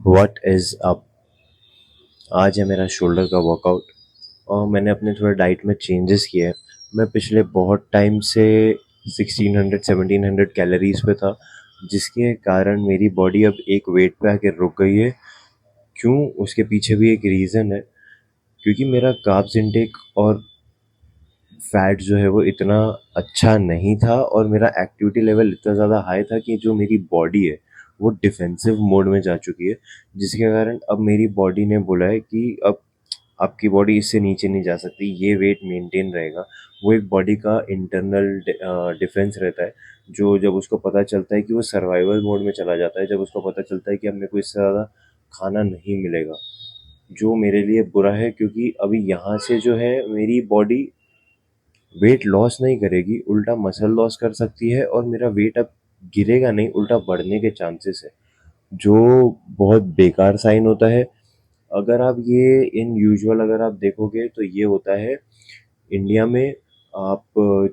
What is up. आज है मेरा शोल्डर का वर्कआउट और मैंने अपने थोड़ा डाइट में चेंजेस किए हैं। मैं पिछले बहुत टाइम से 1600 1700 कैलोरीज पे था, जिसके कारण मेरी बॉडी अब एक वेट पे आके रुक गई है। क्यों? उसके पीछे भी एक रीज़न है, क्योंकि मेरा कार्ब्स इनटेक और फैट जो है वो इतना अच्छा नहीं था और मेरा एक्टिविटी लेवल इतना ज़्यादा हाई था कि जो मेरी बॉडी है वो डिफेंसिव मोड में जा चुकी है, जिसके कारण अब मेरी बॉडी ने बोला है कि अब आपकी बॉडी इससे नीचे नहीं जा सकती, ये वेट मेंटेन रहेगा। वो एक बॉडी का इंटरनल डिफेंस रहता है, जो जब उसको पता चलता है कि वो सर्वाइवल मोड में चला जाता है, जब उसको पता चलता है कि अब मेरे को इससे ज़्यादा खाना नहीं मिलेगा, जो मेरे लिए बुरा है। क्योंकि अभी यहाँ से जो है मेरी बॉडी वेट लॉस नहीं करेगी, उल्टा मसल लॉस कर सकती है और मेरा वेट अब गिरेगा नहीं, उल्टा बढ़ने के चांसेस है, जो बहुत बेकार साइन होता है। अगर आप ये इन यूजुअल अगर आप देखोगे तो ये होता है इंडिया में। आप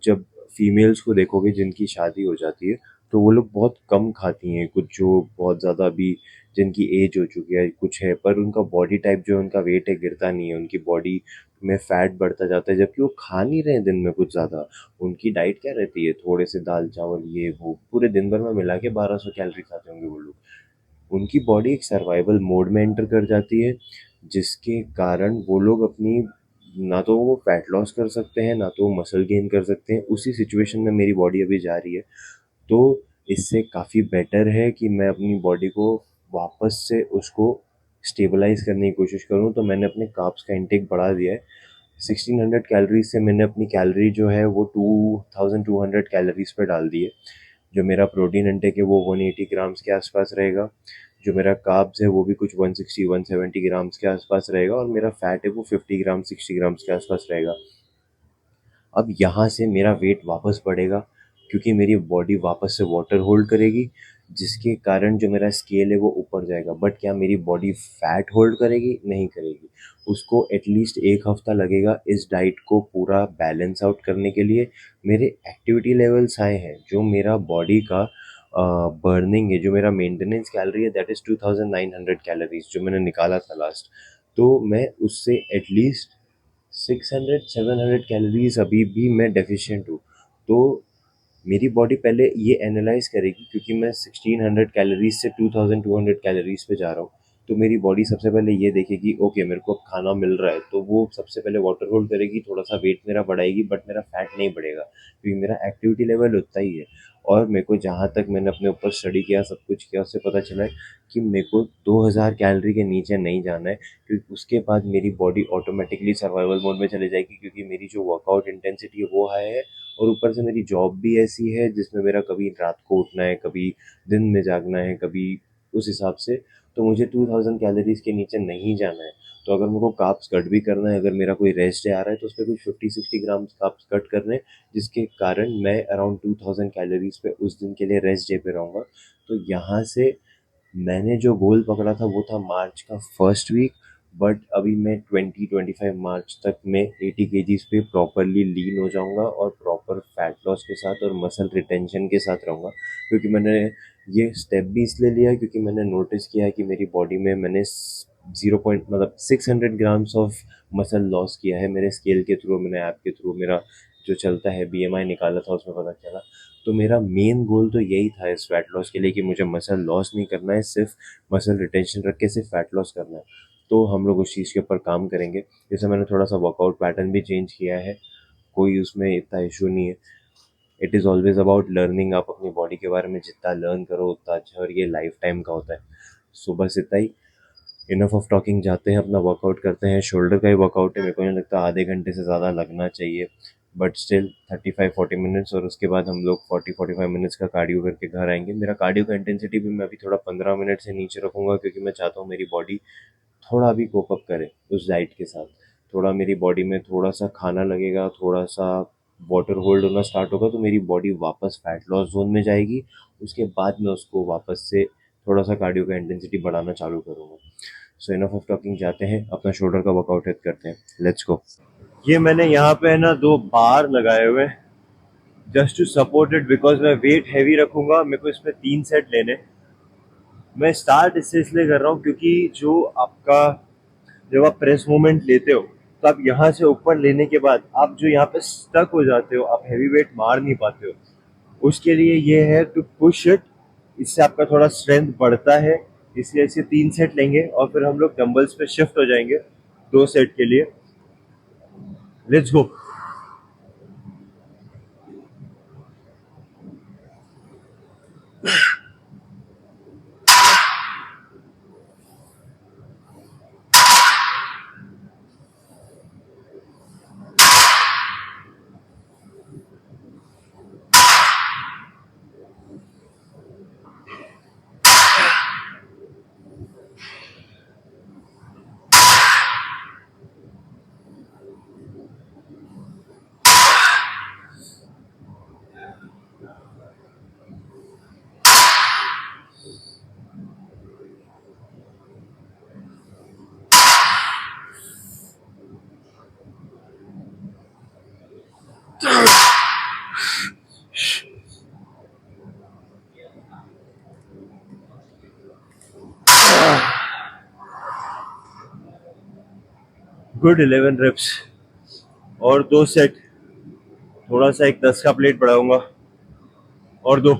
जब फीमेल्स को देखोगे जिनकी शादी हो जाती है, तो वो लोग बहुत कम खाती हैं, कुछ जो बहुत ज़्यादा अभी जिनकी एज हो चुकी है कुछ है, पर उनका बॉडी टाइप जो है उनका वेट है गिरता नहीं है, उनकी बॉडी में फैट बढ़ता जाता है, जबकि वो खा नहीं रहे हैं दिन में कुछ ज़्यादा। उनकी डाइट क्या रहती है? थोड़े से दाल चावल ये वो, पूरे दिन भर में मिला के 1200 कैलोरी खाते होंगे वो लोग। उनकी बॉडी एक सर्वाइवल मोड में एंटर कर जाती है, जिसके कारण वो लोग अपनी ना तो वो फैट लॉस कर सकते हैं, ना तो वो मसल गेन कर सकते हैं। उसी सिचुएशन में मेरी बॉडी अभी जा रही है। तो इससे काफ़ी बेटर है कि मैं अपनी बॉडी को वापस से उसको स्टेबलाइज करने की कोशिश करूँ। तो मैंने अपने कार्ब्स का इंटेक बढ़ा दिया है। 1600 कैलोरीज से मैंने अपनी कैलोरी जो है वो 2200 कैलोरीज पे डाल दी है। जो मेरा प्रोटीन इंटेक है वो 180 ग्राम्स के आसपास रहेगा। जो मेरा कार्ब्स है वो भी कुछ 160 170 ग्राम्स के आसपास रहेगा और मेरा फैट है वो 50 ग्राम 60 ग्राम्स के आसपास रहेगा। अब यहाँ से मेरा वेट वापस बढ़ेगा, क्योंकि मेरी बॉडी वापस से वाटर होल्ड करेगी, जिसके कारण जो मेरा स्केल है वो ऊपर जाएगा। बट क्या मेरी बॉडी फैट होल्ड करेगी? नहीं करेगी। उसको एटलीस्ट एक हफ्ता लगेगा इस डाइट को पूरा बैलेंस आउट करने के लिए। मेरे एक्टिविटी लेवल्स हाई हैं, जो मेरा बॉडी का बर्निंग है, जो मेरा मेंटेनेंस कैलोरी है दैट इज़ 2900 कैलोरीज जो मैंने निकाला था लास्ट। तो मैं उससे एटलीस्ट 600 700 कैलोरीज अभी भी मैं डेफिशिएंट हूँ। तो मेरी बॉडी पहले ये एनालाइज करेगी, क्योंकि मैं 1600 कैलोरीज से 2200 कैलोरीज पे जा रहा हूँ। तो मेरी बॉडी सबसे पहले ये देखेगी, ओके मेरे को अब खाना मिल रहा है, तो वो सबसे पहले वाटर होल्ड करेगी, थोड़ा सा वेट मेरा बढ़ाएगी, बट मेरा फैट नहीं बढ़ेगा, क्योंकि मेरा एक्टिविटी लेवल उतना ही है। और मेरे को जहाँ तक मैंने अपने ऊपर स्टडी किया, सब कुछ किया, उससे पता चला है कि मेरे को 2000 कैलोरी के नीचे नहीं जाना है, क्योंकि उसके बाद मेरी बॉडी ऑटोमेटिकली सर्वाइवल मोड में चली जाएगी, क्योंकि मेरी जो वर्कआउट इंटेंसिटी है वो हाई है। और ऊपर से मेरी जॉब भी ऐसी है जिसमें मेरा कभी रात को उठना है, कभी दिन में जागना है, कभी उस हिसाब से। तो मुझे 2000 कैलोरीज के नीचे नहीं जाना है। तो अगर मेरे को कार्ब्स कट भी करना है, अगर मेरा कोई रेस्ट डे आ रहा है, तो उस पर कुछ 50 60 ग्राम कार्ब्स कट करने, जिसके कारण मैं अराउंड 2000 कैलोरीज पे उस दिन के लिए रेस्ट डे पे रहूँगा। तो यहाँ से मैंने जो गोल पकड़ा था वो था मार्च का फर्स्ट वीक। बट अभी मैं 20 25 मार्च तक मैं 80 केजीज पे प्रॉपरली लीन हो जाऊंगा और प्रॉपर फैट लॉस के साथ और मसल रिटेंशन के साथ रहूँगा। क्योंकि मैंने ये स्टेप भी इसलिए लिया है, क्योंकि मैंने नोटिस किया है कि मेरी बॉडी में मैंने 0 मतलब 600 ग्राम्स ऑफ मसल लॉस किया है मेरे स्केल के थ्रू, मैंने ऐप के थ्रू मेरा जो चलता है BMI निकाला था, उसमें पता चला। तो मेरा मेन गोल तो यही था इस फैट लॉस के लिए, कि मुझे मसल लॉस नहीं करना है, सिर्फ मसल रिटेंशन रख के सिर्फ फैट लॉस करना है। तो हम लोग उस चीज़ के ऊपर काम करेंगे। जैसे मैंने थोड़ा सा वर्कआउट पैटर्न भी चेंज किया है, कोई उसमें इतना इशू नहीं है। It is always about learning. आप अपनी बॉडी के बारे में जितना लर्न करो उतना अच्छा, और ये लाइफ टाइम का होता है। सो बस इतना ही। इनफ ऑफ टॉकिंग, जाते हैं अपना वर्कआउट करते हैं। शोल्डर का ही वर्कआउट है, मेरे को नहीं लगता आधे घंटे से ज़्यादा लगना चाहिए, बट स्टिल 35 40 मिनट्स, और उसके बाद हम लोग 40 45 मिनट्स का कार्डियो करके घर आएंगे। मेरा कार्डियो का इंटेंसिटी भी मैं अभी थोड़ा 15 मिनट से नीचे रखूँगा, क्योंकि मैं चाहता हूँ मेरी बॉडी थोड़ा भी कोप अप करे उस डाइट के साथ। थोड़ा मेरी बॉडी में थोड़ा सा खाना लगेगा, थोड़ा सा वाटर होल्ड होना स्टार्ट होगा, तो मेरी बॉडी वापस फैट लॉस जोन में जाएगी। उसके बाद मैं उसको वापस से थोड़ा सा कार्डियो का इंटेंसिटी बढ़ाना चालू करूँगा। सो इनफ ऑफ टॉकिंग, जाते हैं अपना शोल्डर का वर्कआउट करते हैं। Let's go. ये मैंने यहाँ पे है ना 2 बार लगाए हुए, just to support it, because मैं वेट हैवी रखूंगा। मेरे को इसमें 3 सेट लेने, मैं स्टार्ट इससे इसलिए कर रहा हूँ क्योंकि जो आपका जब आप प्रेस मूवमेंट लेते हो तो आप यहाँ से ऊपर लेने के बाद आप जो यहाँ पे स्टक हो जाते हो, आप हैवी वेट मार नहीं पाते हो, उसके लिए ये है टू पुश इट। इससे आपका थोड़ा स्ट्रेंथ बढ़ता है। इसलिए ऐसे 3 सेट लेंगे और फिर हम लोग डंबल्स पे शिफ्ट हो जाएंगे 2 सेट के लिए। Let's go. गुड 11 रेप्स और 2 सेट। थोड़ा सा एक 10 का प्लेट बढ़ाऊंगा और दो।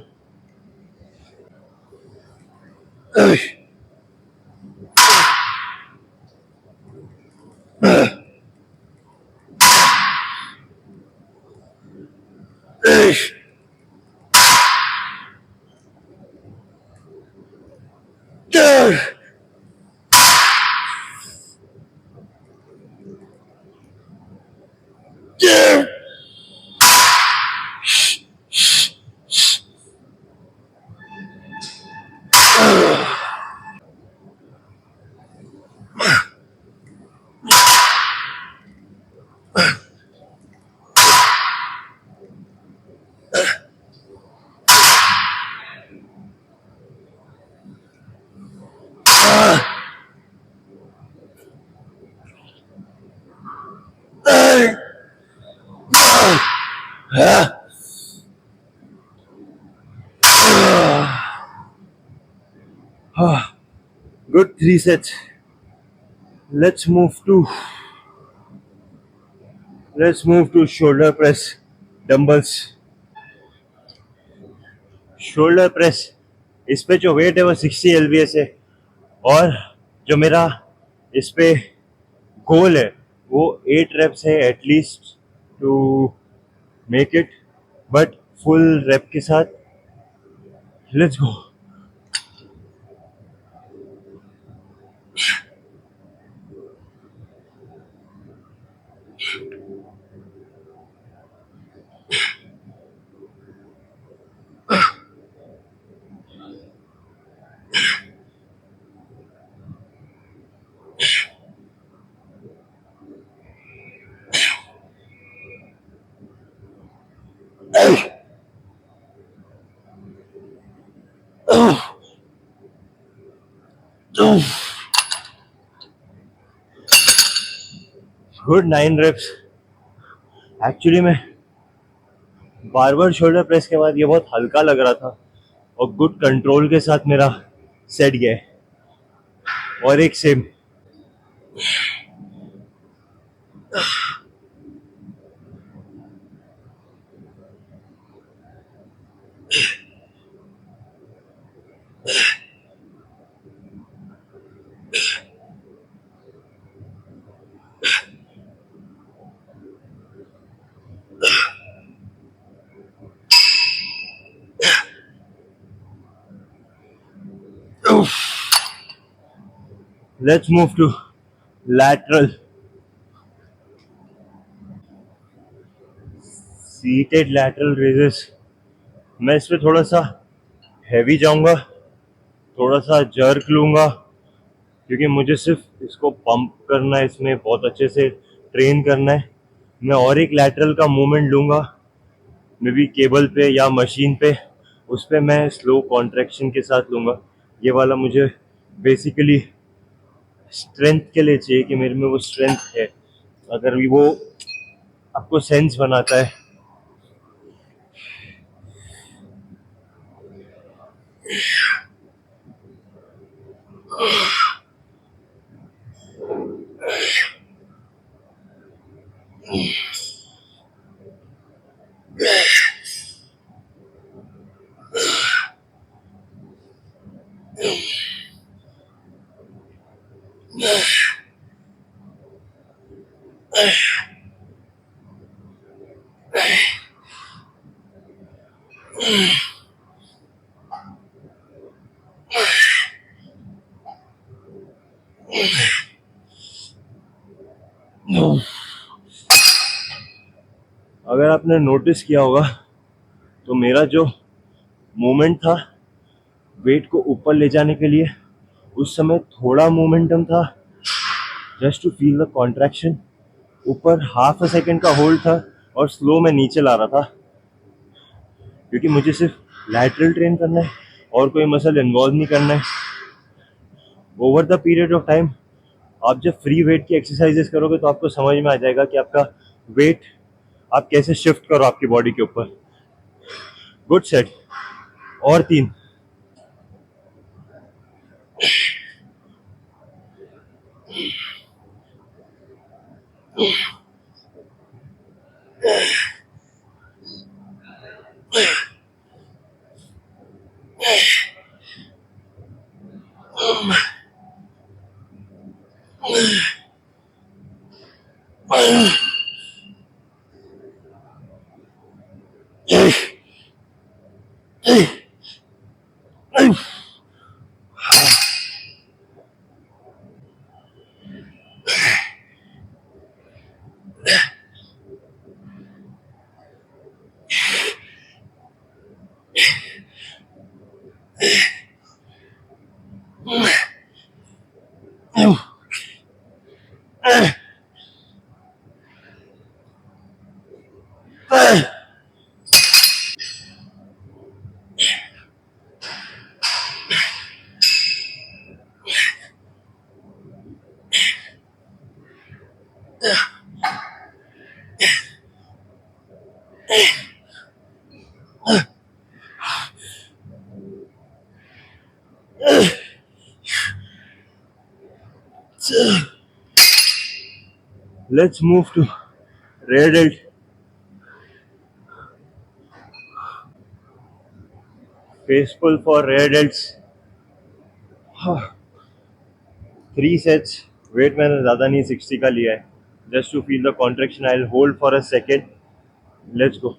Good 3 sets. Let's move to shoulder press dumbbells. Shoulder press इस पे जो वेट है वो 60 lbs है और जो मेरा इस पे गोल है वो 8 रेप्स है at least to make it, but full rep के साथ। Let's go. Good 9 reps. Actually मैं बार शोल्डर प्रेस के बाद ये बहुत हल्का लग रहा था और गुड कंट्रोल के साथ मेरा सेट गया है। और एक same. Let's move to lateral seated lateral raises. मैं इसमें थोड़ा सा हैवी जाऊंगा, थोड़ा सा जर्क लूंगा क्योंकि मुझे सिर्फ इसको पंप करना है, इसमें बहुत अच्छे से ट्रेन करना है। मैं और एक लैटरल का मूवमेंट लूंगा मे बी केबल पे या मशीन पे, उस पर मैं स्लो कॉन्ट्रैक्शन के साथ लूंगा। ये वाला मुझे बेसिकली स्ट्रेंथ के लिए चाहिए कि मेरे में वो स्ट्रेंथ है। अगर वो आपको सेंस बनाता है। अगर आपने नोटिस किया होगा तो मेरा जो मोमेंट था वेट को ऊपर ले जाने के लिए, उस समय थोड़ा मोमेंटम था just to feel the contraction, ऊपर हाफ अ सेकेंड का होल्ड था और स्लो में नीचे ला रहा था, क्योंकि मुझे सिर्फ लैटरल ट्रेन करना है और कोई मसल इन्वॉल्व नहीं करना है। Over the period of time आप जब फ्री वेट की एक्सरसाइजेस करोगे तो आपको समझ में आ जाएगा कि आपका वेट आप कैसे शिफ्ट करो आपकी बॉडी के ऊपर। Good set. और 3। Let's move to rear delt. Face pull for rear delts. 3 sets. Weight मैंने ज़्यादा नहीं 60 का लिया है, just to feel the contraction. I will hold for a second. Let's go.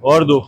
और 2।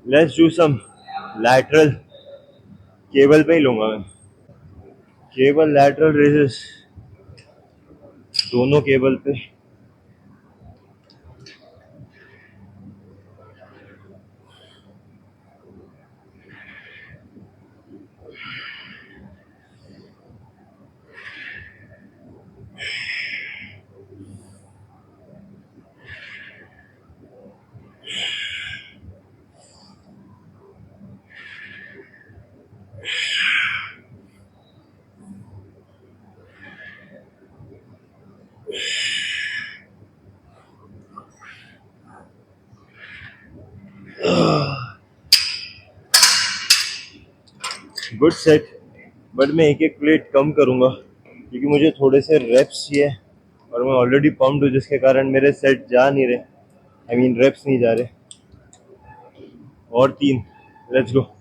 Let's do some lateral. Cable पे ही लूंगा मैं। केबल लैटरल रेजेस, दोनों केबल पे। गुड सेट, बट मैं एक एक प्लेट कम करूँगा क्योंकि मुझे थोड़े से रेप्स चाहिए और मैं ऑलरेडी पम्प्ड हूँ, जिसके कारण मेरे सेट जा नहीं रहे, आई मीन रेप्स नहीं जा रहे। और 3, let's go.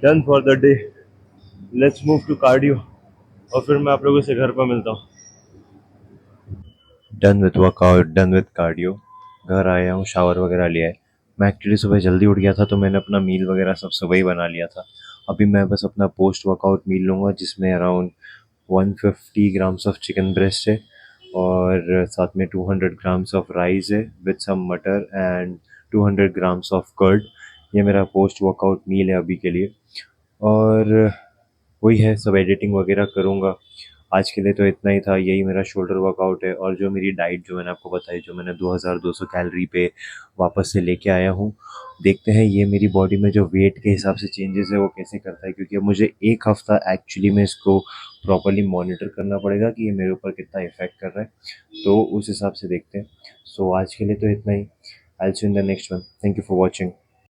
Done for the day, let's move to cardio और फिर मैं आप लोगों से घर पर मिलता हूँ। Done with workout, done with cardio, घर आया हूँ, शावर वगैरह लिया है। मैं एक्चुअली सुबह जल्दी उठ गया था तो मैंने अपना मील वगैरह सब सुबह ही बना लिया था। अभी मैं बस अपना पोस्ट वर्कआउट मील लूँगा जिसमें around 150 grams of chicken breast है और साथ में 200 ग्राम्स ऑफ राइस है विथ सम मटर एंड 200 ग्राम्स ऑफ कर्ड। ये मेरा पोस्ट वर्कआउट मील है अभी के लिए। और वही है, सब एडिटिंग वगैरह करूँगा। आज के लिए तो इतना ही था, यही मेरा शोल्डर वर्कआउट है और जो मेरी डाइट जो मैंने आपको बताई, जो मैंने 2200 कैलोरी पे वापस से लेके आया हूँ। देखते हैं ये मेरी बॉडी में जो वेट के हिसाब से चेंजेस है वो कैसे करता है, क्योंकि अब मुझे एक हफ्ता एक्चुअली में इसको प्रॉपर्ली मॉनिटर करना पड़ेगा कि ये मेरे ऊपर कितना इफेक्ट कर रहा है, तो उस हिसाब से देखते हैं। सो आज के लिए तो इतना ही। I will see you in the next one. Thank you for watching.